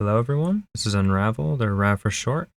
Hello everyone, this is Unraveled, or Rav for short,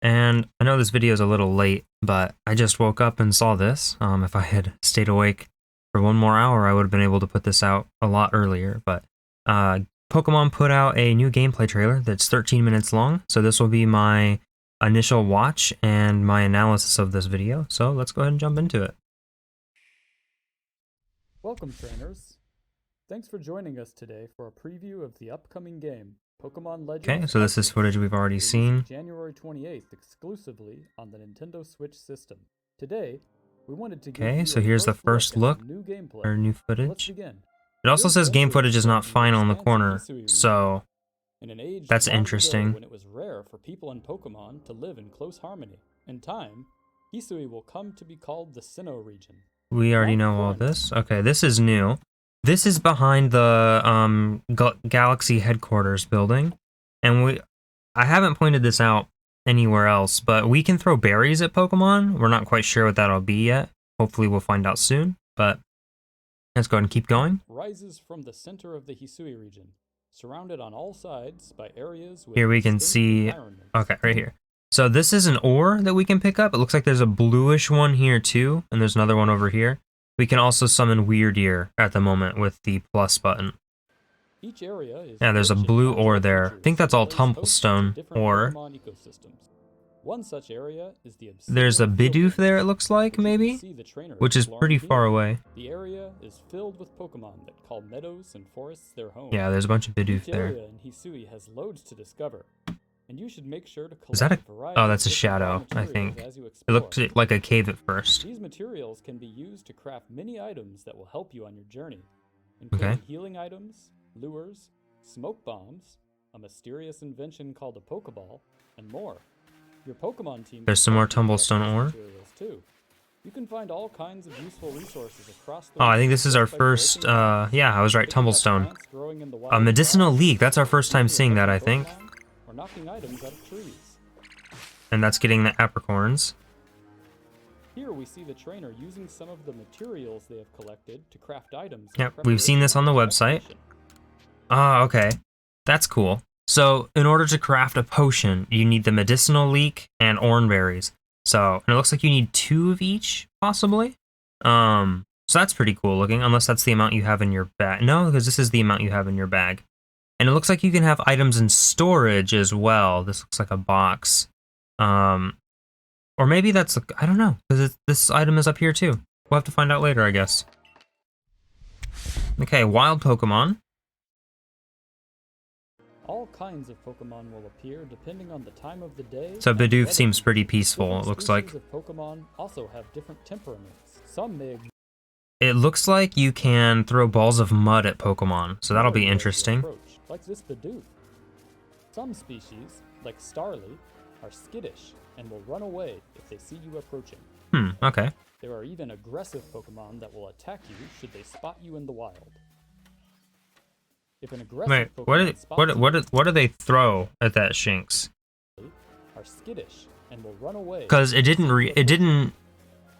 and I know this video is a little late, but I just woke up and saw this. If I had stayed awake for one more hour, I would have been able to put this out a lot earlier, but Pokemon put out a new gameplay trailer that's 13 minutes long, so this will be my initial watch and my analysis of this video, so let's go ahead and jump into it. Welcome, trainers. Thanks for joining us today for a preview of the upcoming game, Pokemon Legends. Okay, so this is footage we've already seen. January 28th exclusively on the Nintendo Switch system. Today, we wanted to Okay, so here's the first look, new gameplay. or new footage. Let's begin. It also says game footage is not final in the corner, so in an age that's long ago interesting. when it was rare for people and Pokemon to live in close harmony. In time, HISUI will come to be called the Sinnoh region. We already know all this. Okay, this is new. This is behind the Galaxy headquarters building, and I haven't pointed this out anywhere else, but we can throw berries at Pokemon. We're not quite sure what that'll be yet. Hopefully we'll find out soon, but let's go ahead and keep going. Rises from the center of the HISUI region, surrounded on all sides by areas with here we can see, okay, right here. So this is an ore that we can pick up. It looks like there's a bluish one here too, and there's another one over here. We can also summon Weird Ear at the moment with the plus button. Each area is there's a blue ore there. I think that's all tumblestone ore. One such area is the there's a Bidoof there, it looks like, maybe? Which is pretty far away. The area is filled with Pokemon that call meadows and forests their home. Yeah, there's a bunch of Bidoof Each there. area in HISUI has loads to discover, and you should make sure to collect is that a... Oh, that's a shadow, I think. It looked like a cave at first. These materials can be used to craft many items that will help you on your journey, including healing items, lures, smoke bombs, a mysterious invention called a Pokeball, and more. Your Pokemon team. There's some more tumblestone ore. Too. You can find all kinds of useful resources across the I think this is our first, yeah, I was right, tumblestone. A medicinal leek, that's our first time seeing that, I think. Or knocking items out of trees. And that's getting the apricorns. Here we see the trainer using some of the materials they have collected to craft items. Yep, we've seen this on the website. Ah, okay. That's cool. So, in order to craft a potion, you need the medicinal leek and oranberries. So, and it looks like you need 2 of each, possibly. So that's pretty cool looking, unless that's the amount you have in your bag. No, because this is the amount you have in your bag. And it looks like you can have items in storage as well. This looks like a box. Or maybe that's, I don't know, because this item is up here too. We'll have to find out later, I guess. Okay, wild Pokemon. All kinds of Pokemon will appear depending on the time of the day. So Bidoof seems pretty peaceful, it looks like. Pokemon also have different temperaments. Some may... It looks like you can throw balls of mud at Pokemon, so that'll be interesting. Like this Bidoof. Some species, like Starly, are skittish and will run away if they see you approaching. Okay. There are even aggressive Pokemon that will attack you should they spot you in the wild. If an aggressive what do they throw at that Shinx? Are skittish and will run away. Because it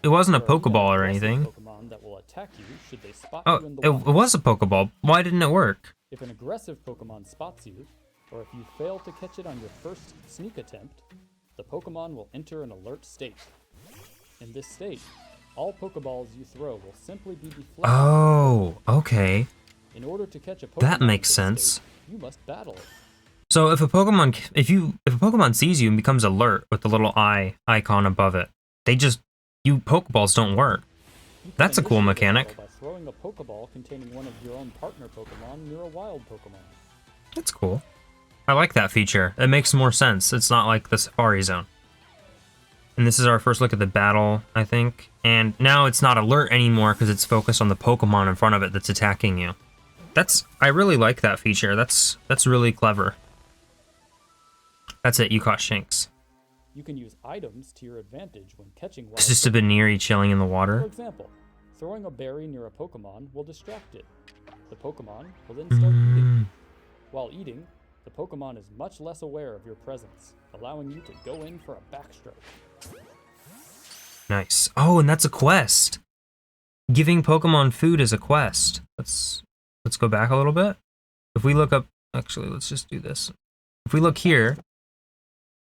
wasn't a Pokeball or anything. Pokemon that will attack you should they spot Oh, you in the it wild. was a Pokeball. Why didn't it work? If an aggressive Pokemon spots you, or if you fail to catch it on your first sneak attempt, the Pokemon will enter an alert state. In this state, all Pokeballs you throw will simply be deflected. Oh, okay. In order to catch a Pokemon that makes sense. You must battle it. So if a Pokemon sees you and becomes alert with the little eye icon above it, Pokeballs don't work. That's a cool mechanic. By throwing a Pokeball containing one of your own partner Pokemon near a wild Pokemon. That's cool. I like that feature. It makes more sense. It's not like the Safari Zone. And this is our first look at the battle, I think. And now it's not alert anymore because it's focused on the Pokemon in front of it that's attacking you. I really like that feature. That's really clever. That's it, you caught Shinx. You can use items to your advantage when catching wild. It's just a Baneri chilling in the water. For example, throwing a berry near a Pokemon will distract it. The Pokemon will then start eating. While eating, the Pokemon is much less aware of your presence, allowing you to go in for a backstroke. Nice. Oh, and that's a quest. Giving Pokemon food is a quest. Let's go back a little bit. If we look up, actually, let's just do this. if we look here,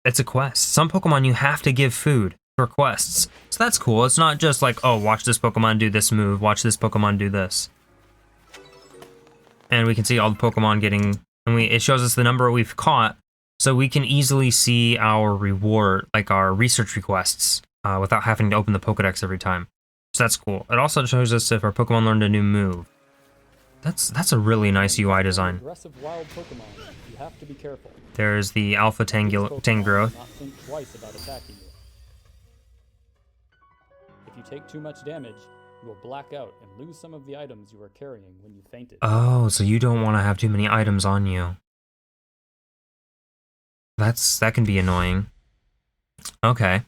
it's a quest. Some Pokemon you have to give food for quests. So that's cool. It's not just like, oh, watch this Pokemon do this move, watch this Pokemon do this. And we can see all the Pokemon getting, and it shows us the number we've caught, so we can easily see our reward, like our research requests, without having to open the Pokédex every time. So that's cool. It also shows us if our Pokemon learned a new move. That's a really nice UI design. Aggressive wild Pokemon, you have to be careful. There's the Alpha Tangrowth. Not think twice about attacking you. If you take too much damage, you will black out and lose some of the items you were carrying when you fainted. Oh, so you don't want to have too many items on you. That can be annoying. Okay.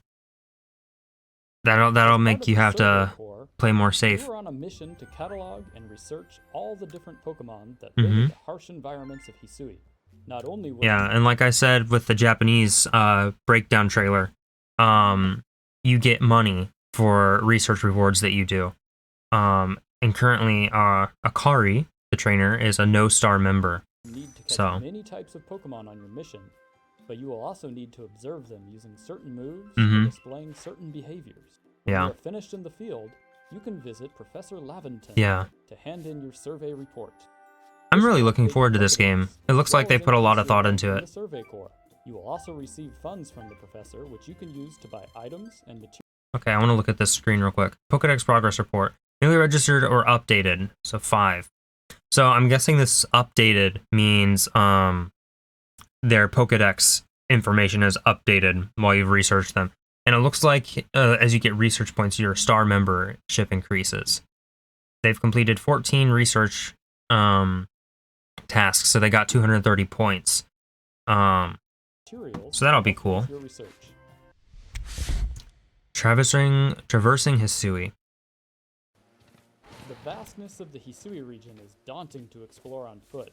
That'll make you have to play more safe. We're on a mission to catalog and research all the different Pokemon that live in the harsh environments of Hisui. Not only yeah, and like I said with the Japanese breakdown trailer, you get money for research rewards that you do. And currently, Akari, the trainer, is a no-star member. You need to catch many types of Pokemon on your mission, but you will also need to observe them using certain moves or displaying certain behaviors. When you are finished in the field, you can visit Professor Laventon to hand in your survey report. I'm really looking forward to this game. It looks like they put a lot of thought into it. You will also receive funds from the professor, which you can use to buy items and materials. Okay, I want to look at this screen real quick. Pokédex progress report. Newly registered or updated, so 5. So I'm guessing this updated means their Pokédex information is updated while you've researched them. And it looks like as you get research points, your star membership increases. They've completed 14 research tasks, so they got 230 points. So that'll be cool. Traversing Hisui. The vastness of the Hisui region is daunting to explore on foot.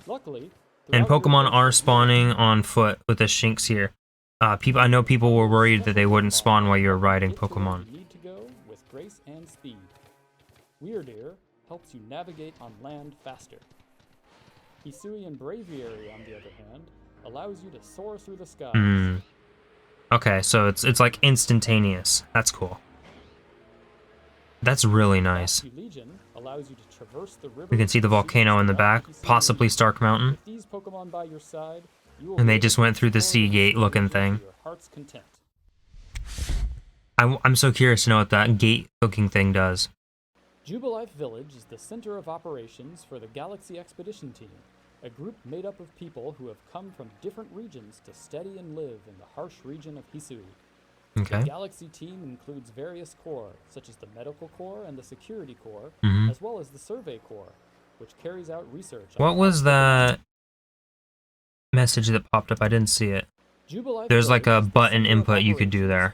Luckily, and Pokemon are spawning on foot with the Shinx here. I know people were worried that they wouldn't spawn while you were riding Pokemon. You need to go with grace and speed. Weirdeer helps you navigate on land faster. Hisui and Braviary, on the other hand, allows you to soar through the skies. Okay, so it's like instantaneous. That's cool. That's really nice. Legion allows you to traverse the river. We can see the volcano in the back, possibly Stark Mountain. With these Pokemon by your side, and they just went through the sea gate looking thing. I'm so curious to know what that gate looking thing does. Jubilife Village is the center of operations for the Galaxy Expedition Team, a group made up of people who have come from different regions to study and live in the harsh region of Hisui. Okay. The Galaxy team includes various corps, such as the Medical Corps and the Security Corps, as well as the Survey Corps, which carries out research. What was that message that popped up? I didn't see it. There's like a button input you could do there.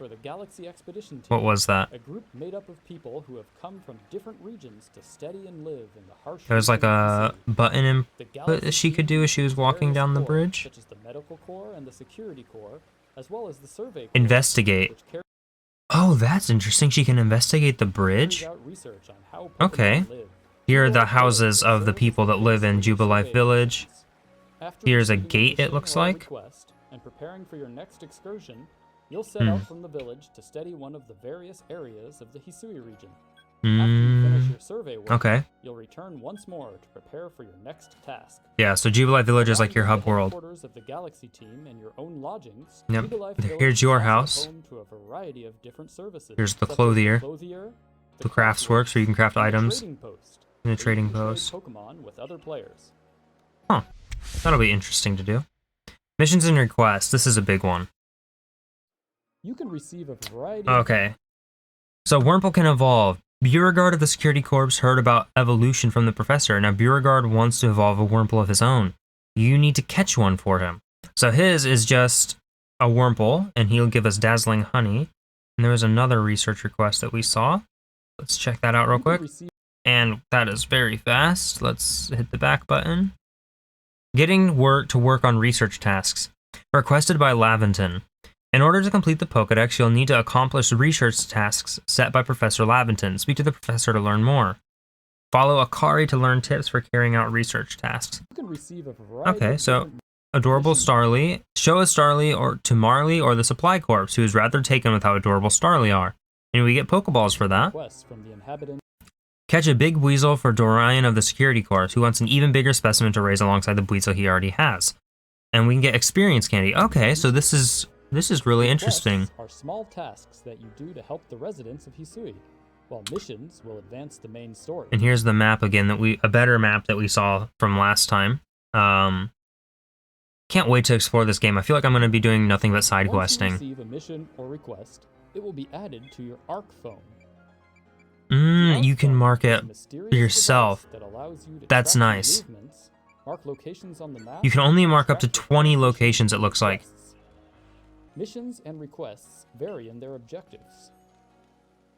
What was that? A group made up of people who have come from different regions to study and live in the harsh. There's like a button input that she could do as she was walking down the bridge. Such as the Medical Corps and the Security Corps, as well as the Survey Corps. Investigate. Oh, that's interesting. She can investigate the bridge? Okay. Here are the houses of the people that live in Jubilife Village. Here's a gate, it looks like. And preparing for your next excursion, you'll set out from the village to study one of the various areas of the Hisui region. After you finish your survey work, you'll return once more to prepare for your next task. Yeah, so Jubilife Village is like your hub world. Of the Galaxy team and your own lodgings, yep. Here's your house. Home to a variety of different services. Here's the clothier. The craftsworks where you can craft items. And the trading post. Pokemon with other players. Huh. That'll be interesting to do. Missions and requests. This is a big one. You can receive a variety. Okay. So Wurmple can evolve. Beauregard of the Security Corps heard about evolution from the professor. Now Beauregard wants to evolve a Wurmple of his own. You need to catch one for him. So his is just a Wurmple, and he'll give us dazzling honey. And there was another research request that we saw. Let's check that out real quick. And that is very fast. Let's hit the back button. Getting to work on research tasks. Requested by Laventon. In order to complete the Pokédex, you'll need to accomplish research tasks set by Professor Laventon. Speak to the professor to learn more. Follow Akari to learn tips for carrying out research tasks. You can receive a variety okay, so adorable Starly. Show us Starly or to Marley or the Supply Corps, who is rather taken with how adorable Starly are. And we get Pokeballs for that. From the inhabitants. Catch a big Weasel for Dorian of the Security Corps, who wants an even bigger specimen to raise alongside the Weasel he already has. And we can get experience candy. Okay, so this is really interesting. Are small tasks that you do to help the residents of Hisui, while missions will advance the main story. And here's the map again a better map that we saw from last time. Can't wait to explore this game. I feel like I'm going to be doing nothing but side questing. Once you receive a mission or request, it will be added to your ARC phone. You can mark it yourself. That's nice. Mark locations on the map. You can only mark up to 20 locations, it looks like. Missions and requests vary in their objectives.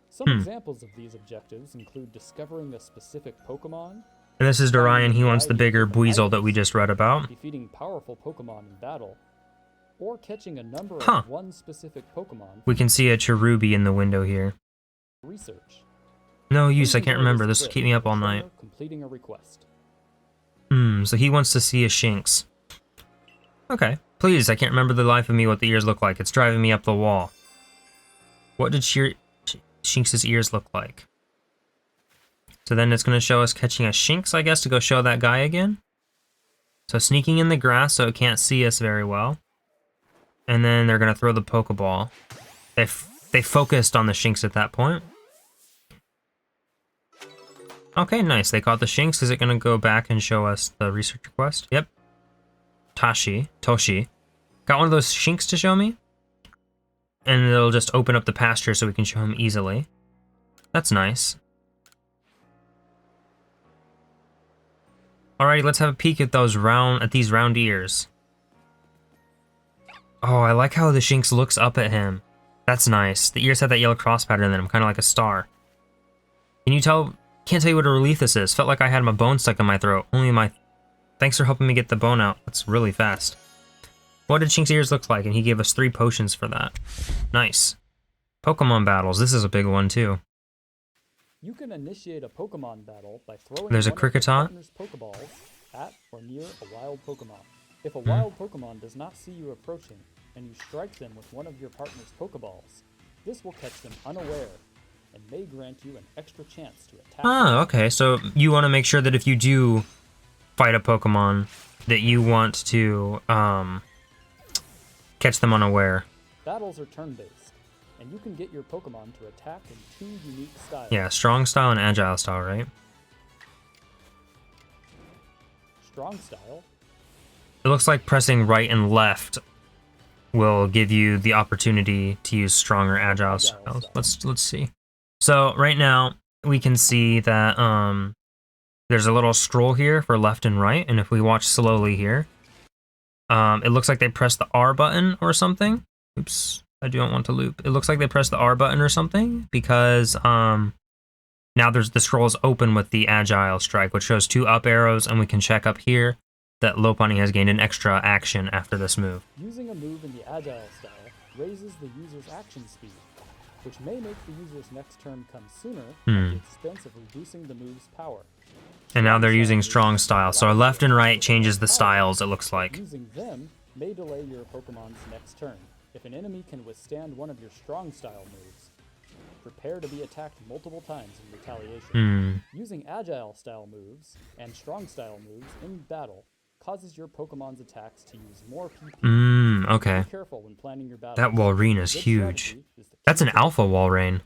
Some examples of these objectives include discovering a specific Pokemon. And this is Dorian. He wants the bigger Weasel that we just read about. Defeating powerful Pokemon in battle, or catching a number of one specific Pokemon. We can see a Cherubi in the window here. Research. No use, I can't remember. This will keep me up all night. Completing a request. So he wants to see a Shinx. Okay. Please, I can't remember the life of me what the ears look like. It's driving me up the wall. What did Shinx's ears look like? So then it's going to show us catching a Shinx, I guess, to go show that guy again. So sneaking in the grass so it can't see us very well. And then they're going to throw the Pokeball. They focused on the Shinx at that point. Okay, nice. They caught the Shinx. Is it going to go back and show us the research request? Yep. Toshi. Got one of those Shinx to show me. And it'll just open up the pasture so we can show him easily. That's nice. Alrighty, let's have a peek at these round ears. Oh, I like how the Shinx looks up at him. That's nice. The ears have that yellow cross pattern in them, kind of like a star. Can you tell? Can't tell you what a relief this is. Felt like I had my bone stuck in my throat. Thanks for helping me get the bone out. That's really fast. What did Shinx's ears look like? And he gave us 3 potions for that. Nice. Pokemon battles. This is a big one too. You can initiate a Pokemon battle by throwing There's a Kricketot. Pokeballs at or near a wild Pokemon. If a wild Pokemon does not see you approaching, and you strike them with one of your partner's Pokeballs, this will catch them unaware and may grant you an extra chance to attack. Okay. So you want to make sure that if you do fight a Pokemon, that you want to catch them unaware. Battles are turn-based, and you can get your Pokemon to attack in 2 unique styles. Yeah, strong style and agile style, right? Strong style. It looks like pressing right and left will give you the opportunity to use stronger agile styles. Let's see. So right now we can see that there's a little scroll here for left and right, and if we watch slowly here, it looks like they press the R button or something. Oops, I don't want to loop. It looks like they press the R button or something because now the scroll is open with the agile strike, which shows 2 up arrows, and we can check up here that Lopunny has gained an extra action after this move. Using a move in the agile style raises the user's action speed, which may make the user's next turn come sooner at the expense of reducing the move's power. And now they're using strong style, so our left and right changes the styles, it looks like. Using them may delay your Pokemon's next turn. If an enemy can withstand one of your strong style moves, prepare to be attacked multiple times in retaliation. Using agile style moves and strong style moves in battle causes your Pokemon's attacks to use more PP. Okay. Be careful when planning your battles. That Walrein is huge. That's an alpha Walrein.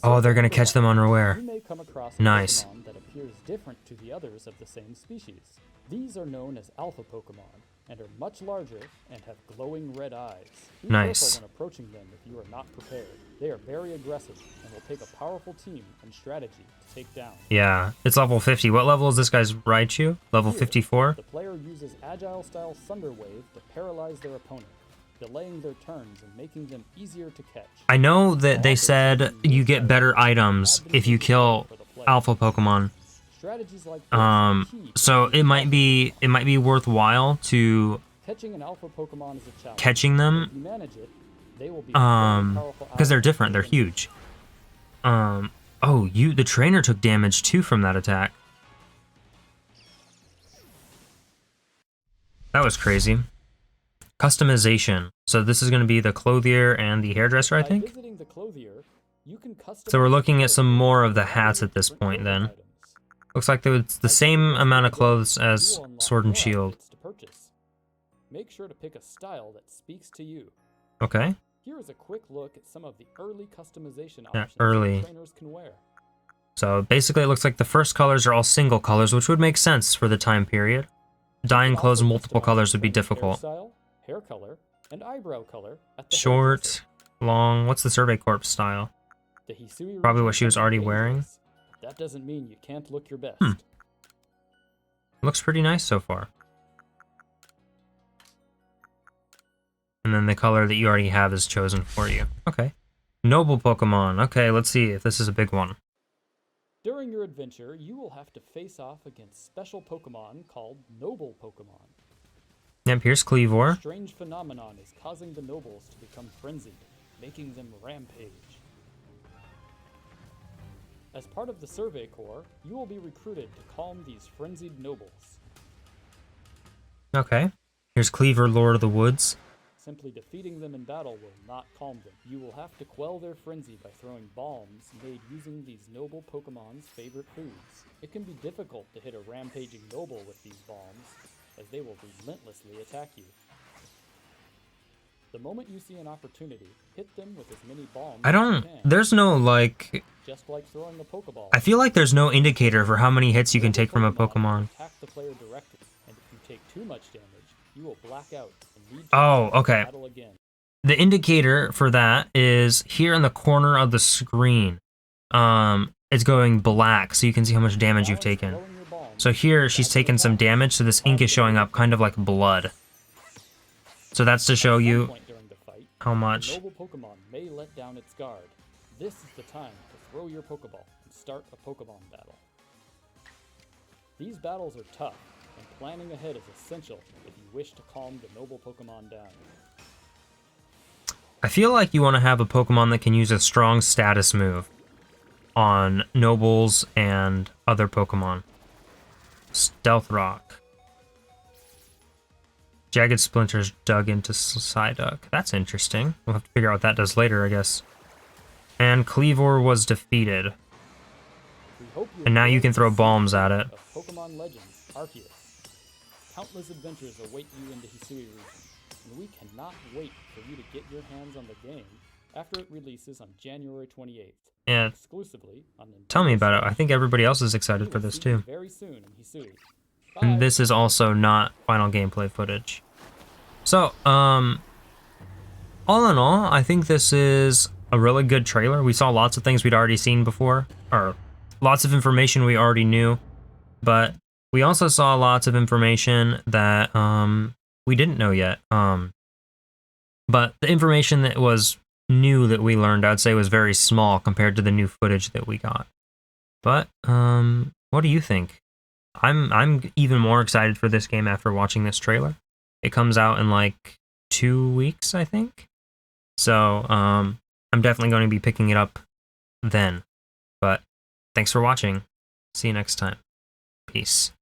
Oh, they're gonna catch them unaware. You may come across a Nice. Pokemon that appears different to the others of the same species. These are known as alpha Pokemon and are much larger and have glowing red eyes. Be Nice. careful when approaching them if you are not prepared. They are very aggressive and will take a powerful team and strategy to take down. Yeah, it's level 50. What level is this guy's Raichu? Level 54? The player uses agile style Thunder Wave to paralyze their opponent, delaying their turns and making them easier to catch. I know that they said you get better items if you kill alpha Pokemon. Strategies like So it might be worthwhile to catching an alpha Pokemon is a challenge. catching them, If you manage it, they will be very powerful because they're allies different. They're for the enemy. huge. Oh, the trainer took damage too from that attack. That was crazy. Customization. So this is going to be the clothier and the hairdresser, I By think. visiting the clothier, you can So we're customize looking the at some clothes more with of the a variety hats at this different point clothing then. items. Looks like it's the As you same progress amount through of the game, clothes you as will unlock Sword and more Shield. outfits to purchase. Make sure to pick a style that speaks to you. Okay. Here is a quick look at some of the early customization Yeah, options early. that trainers can wear. So basically it looks like the first colors are all single colors, which would make sense for the time period. Dyeing You can clothes also multiple customize colors the would be trainer's difficult. Hairstyle, hair color, and eyebrow color at the hairdresser. Short, long, what's the Survey Corps style? The HISUI Probably region what she was can be already wearing. dangerous, but that doesn't mean you can't look your best. Looks pretty nice so far. And then the color that you already have is chosen for you. Okay. Noble Pokemon. Okay, let's see if this is a big one. During your adventure, you will have to face off against special Pokemon called Noble Pokemon. Yep, here's A Cleavor. strange phenomenon is causing the nobles to become frenzied, making them rampage. As part of the Survey Corps, you will be recruited to calm these frenzied nobles. Okay. Here's Cleavor, Lord of the Woods. Simply defeating them in battle will not calm them. You will have to quell their frenzy by throwing bombs made using these noble Pokemon's favorite foods. It can be difficult to hit a rampaging noble with these bombs, as they will relentlessly attack you. The moment you see an opportunity, hit them with as many bombs as you can. There's no, like... Just like throwing a Pokeball. I feel like there's no indicator for how many hits you can take from a Noble Pokemon. will attack the player directly, and if you take too much damage, you will black out and need to Oh, start the okay. battle again. The indicator for that is here in the corner of the screen. It's going black, so you can see how much damage you've Balance taken. throwing your bombs, So here, she's dodging taken some attacks, damage, so this ink is showing up kind of like blood. So that's to show At some you point during the fight, how the much. noble Pokemon may let down its guard. This is the time to throw your Pokeball and start a Pokemon battle. These battles are tough, and planning ahead is essential if you wish to calm the noble Pokemon down. I feel like you want to have a Pokemon that can use a strong status move on nobles and other Pokemon. Stealth Rock. Jagged splinters dug into Psyduck. That's interesting. We'll have to figure out what that does later, I guess. And Cleavor was defeated. We hope you And now you enjoyed can throw this bombs season at it. of Pokemon Legends Arceus. Countless adventures await you in the HISUI region, and we cannot wait for you to get your hands on the game after it releases on January 28th. Yeah, Exclusively on Nintendo tell me about it. I Switch. think everybody else is We excited will for this see you too. very soon in HISUI. And Bye. this is also not final gameplay footage. So, all in all, I think this is a really good trailer. We saw lots of things we'd already seen before, or lots of information we already knew, but we also saw lots of information that we didn't know yet. But the information that was new that we learned, I'd say, was very small compared to the new footage that we got. But what do you think? I'm even more excited for this game after watching this trailer. It comes out in like 2 weeks, I think. So I'm definitely going to be picking it up then. But thanks for watching. See you next time. Peace.